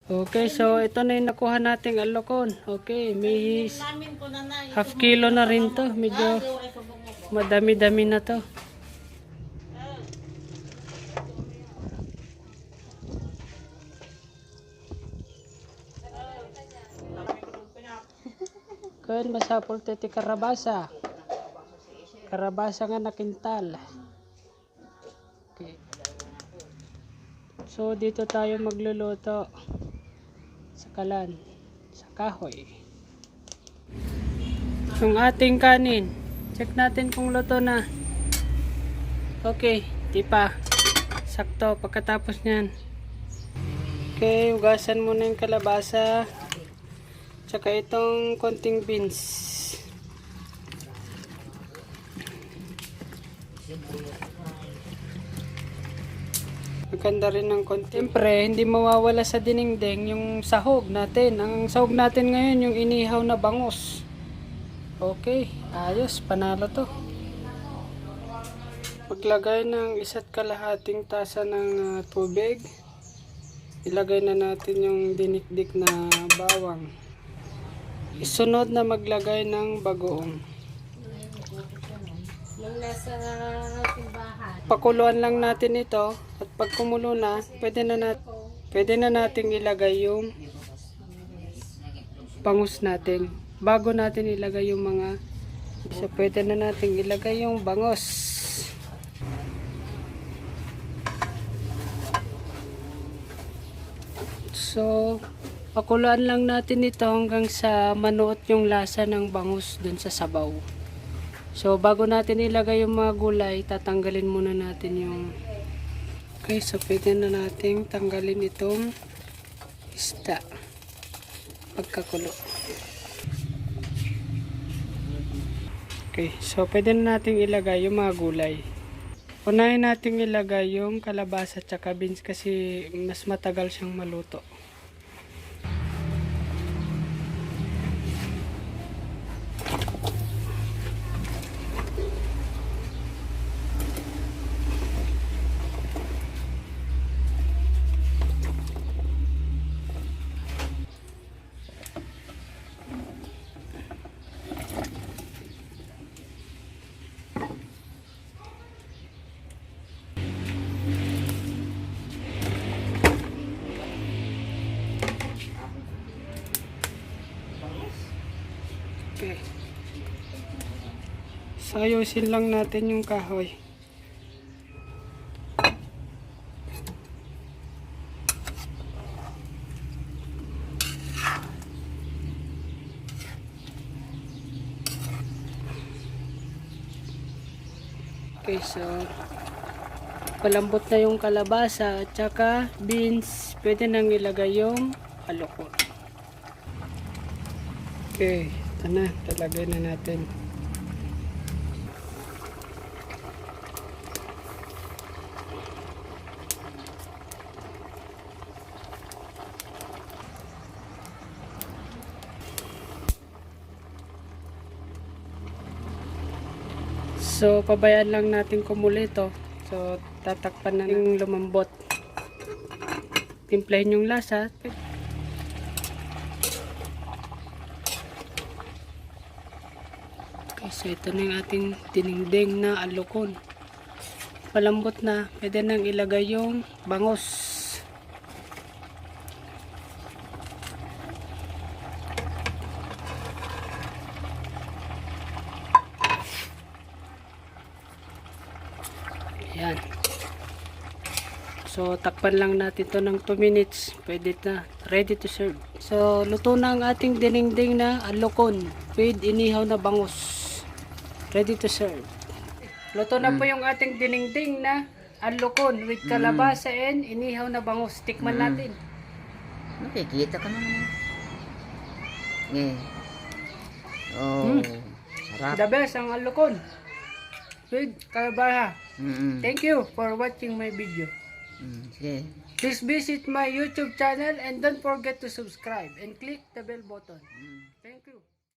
Okay, so ito na yung nakuha nating alukon. Okay, may half kilo na rin to. Medyo madami-dami na to. Kun masapol titi karabasa. Karabasa nga nakintal. Okay. So dito tayo magluluto sa kalan, sa kahoy. Yung ating kanin, check natin kung luto na. Okay, di pa. Sakto pagkatapos niyan. Okay, hugasan muna yung kalabasa. Tsaka itong konting beans. Maganda rin ng konti. Siyempre, hindi mawawala sa dinengdeng yung sahog natin. Ang sahog natin ngayon, yung inihaw na bangus. Okay, ayos, panalo to. Paglagay ng 1 kalahating tasa ng tubig, ilagay na natin yung dinikdik na bawang. Isunod na maglagay ng bagoong. Pakuluan lang natin ito at pag kumulo na, pwede na nating ilagay yung bangus natin. Bago natin ilagay yung mga pwede na nating ilagay yung bangus. So, pakuluan lang natin ito hanggang sa manuot yung lasa ng bangus dun sa sabaw. So, bago natin ilagay yung mga gulay, tatanggalin muna natin yung... Okay, so pwede na natin tanggalin itong isda pagkakulo. Okay, so pwede na natin ilagay yung mga gulay. Unahin natin ilagay yung kalabasa at saka beans kasi mas matagal siyang maluto. Okay. So, ayusin lang natin yung kahoy. Okay, so palambot na yung kalabasa at saka beans. Pwede nang ilagay yung alukon. Okay, ito na. Talagay na natin. So, pabayaan lang natin kumulo ito. So, tatakpan na ng lumambot. Timplahin yung lasa. Okay, so ito na yung ating dinengdeng na alukon. Palambot na. Pwede nang ilagay yung bangus. Ayan. So, takpan lang natin to ng 2 minutes. Pwede na. Ready to serve. So, luto na ang ating dinengdeng na alukon with inihaw na bangus. Ready to serve. Luto na po yung ating dinengdeng na alukon with kalabasa and inihaw na bangus. Tikman natin. Nakikita ka naman. Oh, sarap. The best ang alukon with kalabasa. Thank you for watching my video. Sige. Please visit my YouTube channel and don't forget to subscribe and click the bell button. Thank you.